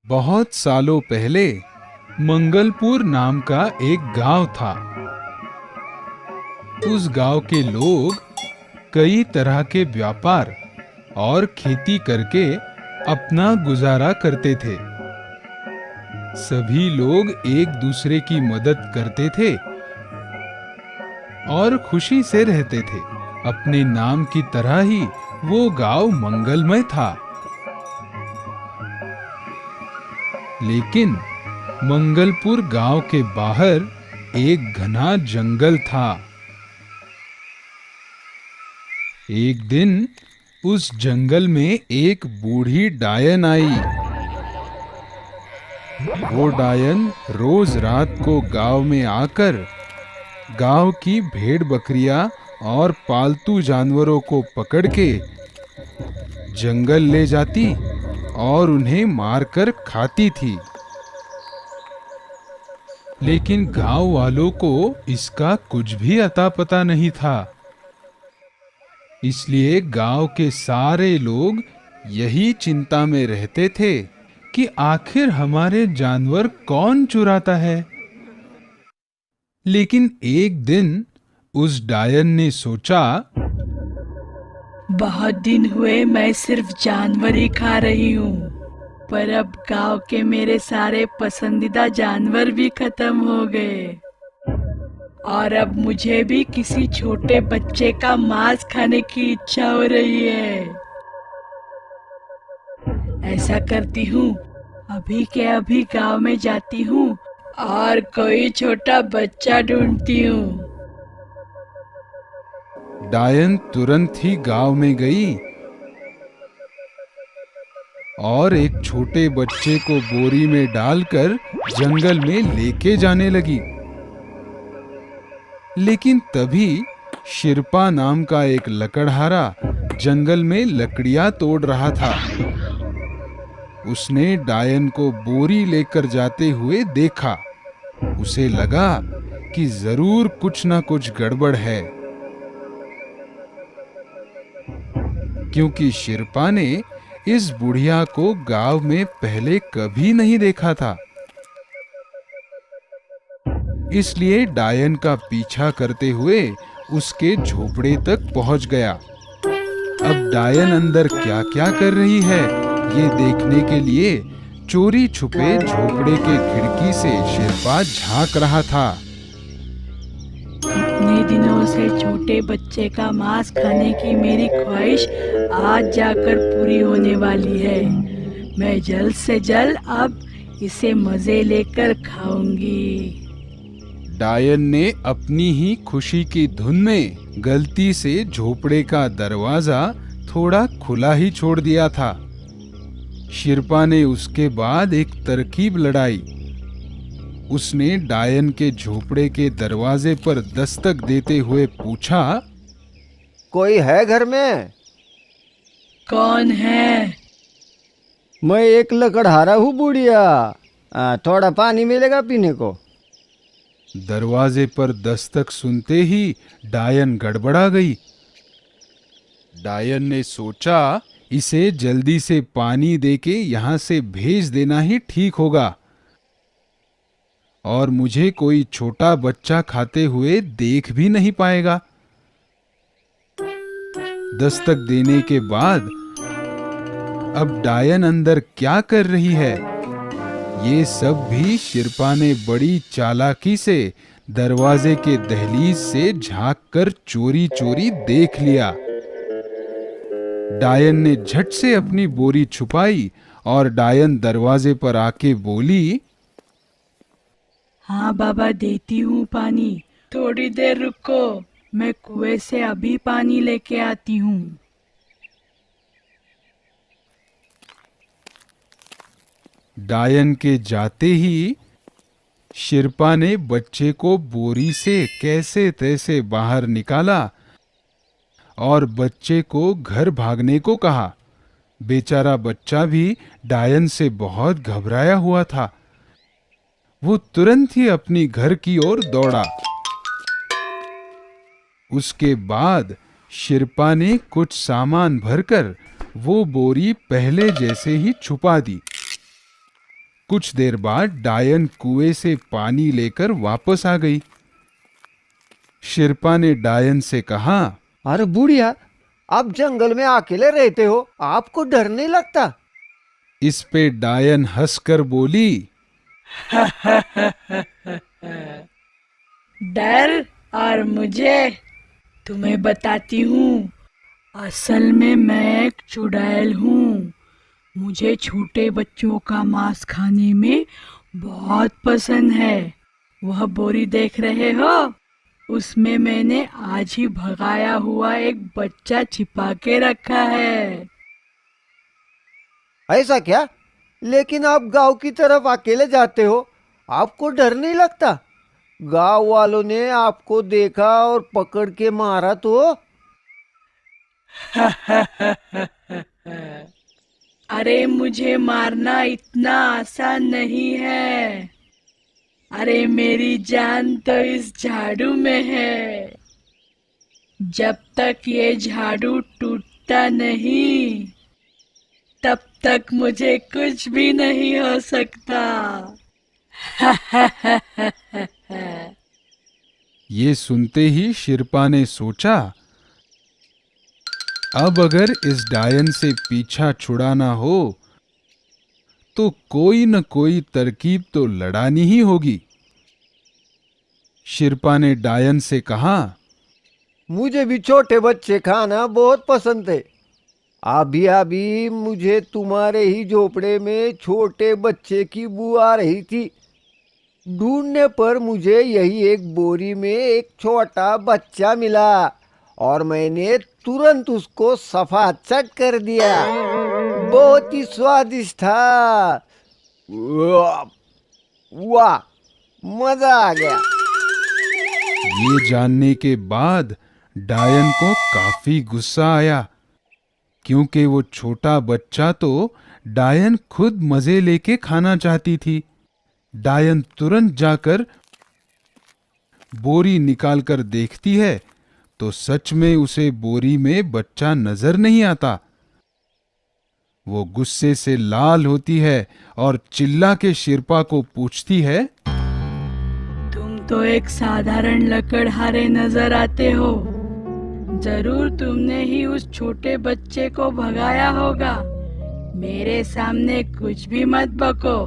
बहुत सालों पहले मंगलपुर नाम का एक गांव था। उस गांव के लोग कई तरह के व्यापार और खेती करके अपना गुजारा करते थे। सभी लोग एक दूसरे की मदद करते थे और खुशी से रहते थे। अपने नाम की तरह ही वो गांव मंगलमय था। लेकिन मंगलपुर गांव के बाहर एक घना जंगल था। एक दिन उस जंगल में एक बूढ़ी डायन आई। वो डायन रोज रात को गांव में आकर गांव की भेड़ बकरियां और पालतू जानवरों को पकड़ के जंगल ले जाती और उन्हें मारकर खाती थी। लेकिन गांव वालों को इसका कुछ भी अता पता नहीं था। इसलिए गांव के सारे लोग यही चिंता में रहते थे कि आखिर हमारे जानवर कौन चुराता है। लेकिन एक दिन उस डायन ने सोचा, बहुत दिन हुए मैं सिर्फ जानवर ही खा रही हूँ, पर अब गांव के मेरे सारे पसंदीदा जानवर भी खत्म हो गए और अब मुझे भी किसी छोटे बच्चे का मांस खाने की इच्छा हो रही है। ऐसा करती हूँ, अभी के अभी गांव में जाती हूँ और कोई छोटा बच्चा ढूंढती हूँ। डायन तुरंत ही गांव में गई और एक छोटे बच्चे को बोरी में डालकर जंगल में लेके जाने लगी। लेकिन तभी शिरपा नाम का एक लकड़हारा जंगल में लकड़ियां तोड़ रहा था। उसने डायन को बोरी लेकर जाते हुए देखा। उसे लगा कि जरूर कुछ ना कुछ गड़बड़ है, क्योंकि शिरपा ने इस बुढ़िया को गांव में पहले कभी नहीं देखा था। इसलिए डायन का पीछा करते हुए उसके झोपड़े तक पहुंच गया। अब डायन अंदर क्या क्या कर रही है, ये देखने के लिए चोरी छुपे झोपड़े के खिड़की से शिरपा झांक रहा था। इतने दिनों से छोटे बच्चे का मांस खाने की मेरी ख्वाहिश आज जाकर पूरी होने वाली है। मैं जल्द से जल्द अब इसे मजे लेकर खाऊंगी। डायन ने अपनी ही खुशी की धुन में गलती से झोपड़े का दरवाजा थोड़ा खुला ही छोड़ दिया था। शिरपा ने उसके बाद एक तरकीब लड़ाई। उसने डायन के झोपड़े के दरवाजे पर दस्तक देते हुए पूछा, कोई है घर में? कौन है? मैं एक लकड़हारा हूँ बुढ़िया, थोड़ा पानी मिलेगा पीने को? दरवाजे पर दस्तक सुनते ही डायन गड़बड़ा गई। डायन ने सोचा, इसे जल्दी से पानी देके यहाँ से भेज देना ही ठीक होगा और मुझे कोई छोटा बच्चा खाते हुए देख भी नहीं पाएगा। दस्तक देने के बाद अब डायन अंदर क्या कर रही है, ये सब भी शिरपा ने बड़ी चालाकी से दरवाजे के दहलीज से झांक कर चोरी चोरी देख लिया। डायन ने झट से अपनी बोरी छुपाई और डायन दरवाजे पर आके बोली, हाँ बाबा, देती हूँ पानी। थोड़ी देर रुको, मैं कुएं से अभी पानी लेके आती हूँ। डायन के जाते ही शिरपा ने बच्चे को बोरी से कैसे तैसे बाहर निकाला और बच्चे को घर भागने को कहा। बेचारा बच्चा भी डायन से बहुत घबराया हुआ था। वो तुरंत ही अपनी घर की ओर दौड़ा। उसके बाद शिरपा ने कुछ सामान भरकर वो बोरी पहले जैसे ही छुपा दी। कुछ देर बाद डायन कुएं से पानी लेकर वापस आ गई। शिरपा ने डायन से कहा, अरे बुढ़िया, आप जंगल में अकेले रहते हो, आपको डर नहीं लगता? इस पे डायन हंसकर बोली, डर और मुझे तुम्हें बताती हूँ। असल में मैं एक चुड़ैल हूँ। मुझे छोटे बच्चों का मांस खाने में बहुत पसंद है। वह बोरी देख रहे हो, उसमें मैंने आज ही भगाया हुआ एक बच्चा छिपा के रखा है। ऐसा क्या? लेकिन आप गांव की तरफ अकेले जाते हो, आपको डर नहीं लगता? गांव वालों ने आपको देखा और पकड़ के मारा तो? अरे मुझे मारना इतना आसान नहीं है। अरे मेरी जान तो इस झाड़ू में है। जब तक ये झाड़ू टूटता नहीं, तब तक मुझे कुछ भी नहीं हो सकता। ये सुनते ही शिरपा ने सोचा, अब अगर इस डायन से पीछा छुड़ाना हो तो कोई न कोई तरकीब तो लड़ानी ही होगी। शिरपा ने डायन से कहा, मुझे भी छोटे बच्चे खाना बहुत पसंद है। अभी अभी मुझे तुम्हारे ही झोपड़े में छोटे बच्चे की बू आ रही थी। ढूंढने पर मुझे यही एक बोरी में एक छोटा बच्चा मिला और मैंने तुरंत उसको सफा चट कर दिया। बहुत ही स्वादिष्ट था। वाह वाह, मजा आ गया। ये जानने के बाद डायन को काफी गुस्सा आया, क्योंकि वो छोटा बच्चा तो डायन खुद मजे लेके खाना चाहती थी। डायन तुरंत जाकर बोरी निकालकर देखती है तो सच में उसे बोरी में बच्चा नजर नहीं आता। वो गुस्से से लाल होती है और चिल्ला के शिरपा को पूछती है, तुम तो एक साधारण लकड़हारे नजर आते हो। जरूर तुमने ही उस छोटे बच्चे को भगाया होगा। मेरे सामने कुछ भी मत बको।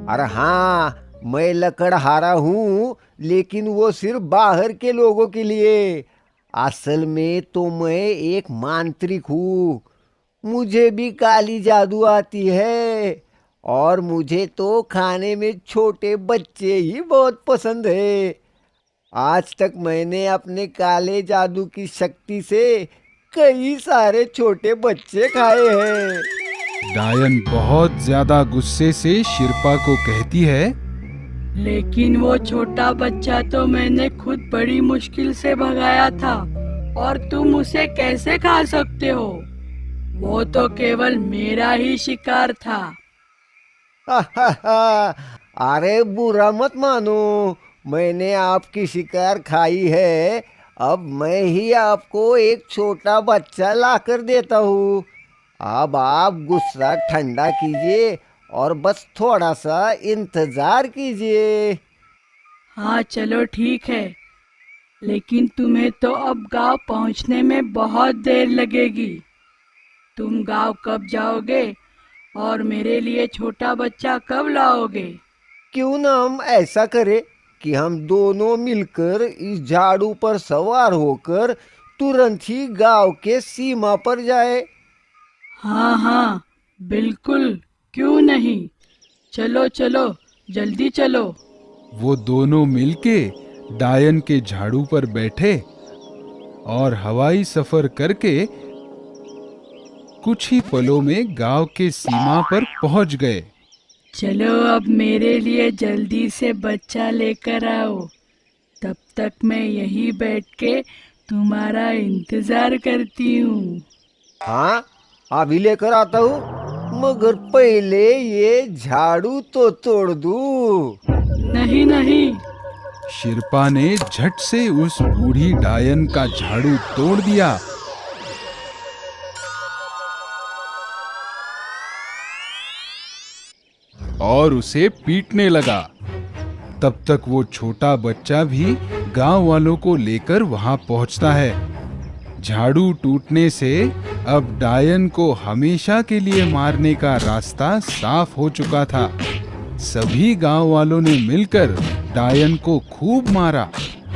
अरे हाँ, मैं लकड़हारा हूँ, लेकिन वो सिर्फ बाहर के लोगों के लिए। असल में तो मैं एक मांत्रिक हूँ। मुझे भी काली जादू आती है और मुझे तो खाने में छोटे बच्चे ही बहुत पसंद है। आज तक मैंने अपने काले जादू की शक्ति से कई सारे छोटे बच्चे खाए हैं। डायन बहुत ज्यादा गुस्से से शिरपा को कहती है, लेकिन वो छोटा बच्चा तो मैंने खुद बड़ी मुश्किल से भगाया था, और तुम उसे कैसे खा सकते हो? वो तो केवल मेरा ही शिकार था। अरे बुरा मत मानो, मैंने आपकी शिकार खाई है। अब मैं ही आपको एक छोटा बच्चा लाकर देता हूँ। अब आप गुस्सा ठंडा कीजिए और बस थोड़ा सा इंतजार कीजिए। हाँ चलो ठीक है, लेकिन तुम्हें तो अब गांव पहुंचने में बहुत देर लगेगी। तुम गांव कब जाओगे और मेरे लिए छोटा बच्चा कब लाओगे? क्यों ना हम ऐसा करें कि हम दोनों मिलकर इस झाड़ू पर सवार होकर तुरंत ही गांव के सीमा पर जाए। हाँ हाँ बिल्कुल, क्यों नहीं। चलो चलो जल्दी चलो। वो दोनों मिलके डायन के झाड़ू पर बैठे और हवाई सफर करके कुछ ही पलों में गांव के सीमा पर पहुंच गए। चलो अब मेरे लिए जल्दी से बच्चा लेकर आओ। तब तक मैं यहीं बैठ के तुम्हारा इंतजार करती हूँ। हाँ, अभी लेकर आता हूँ, मगर पहले ये झाड़ू तो तोड़ दूँ। नहीं नहीं, शिरपा ने झट से उस बूढ़ी डायन का झाड़ू तोड़ दिया। और उसे पीटने लगा। तब तक वो छोटा बच्चा भी गांव वालों को लेकर वहां पहुंचता है। झाड़ू टूटने से अब डायन को हमेशा के लिए मारने का रास्ता साफ हो चुका था। सभी गांव वालों ने मिलकर डायन को खूब मारा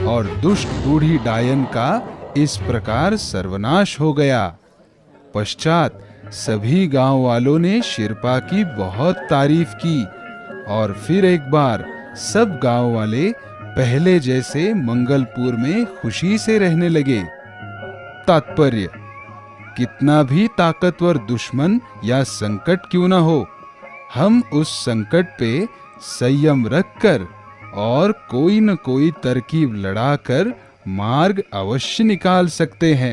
और दुष्ट बूढ़ी डायन का इस प्रकार सर्वनाश हो गया। पश्चात सभी गांव वालों ने शिरपा की बहुत तारीफ की और फिर एक बार सब गांव वाले पहले जैसे मंगलपुर में खुशी से रहने लगे। तात्पर्य: कितना भी ताकतवर दुश्मन या संकट क्यों न हो, हम उस संकट पे संयम रखकर और कोई न कोई तरकीब लड़ाकर मार्ग अवश्य निकाल सकते हैं।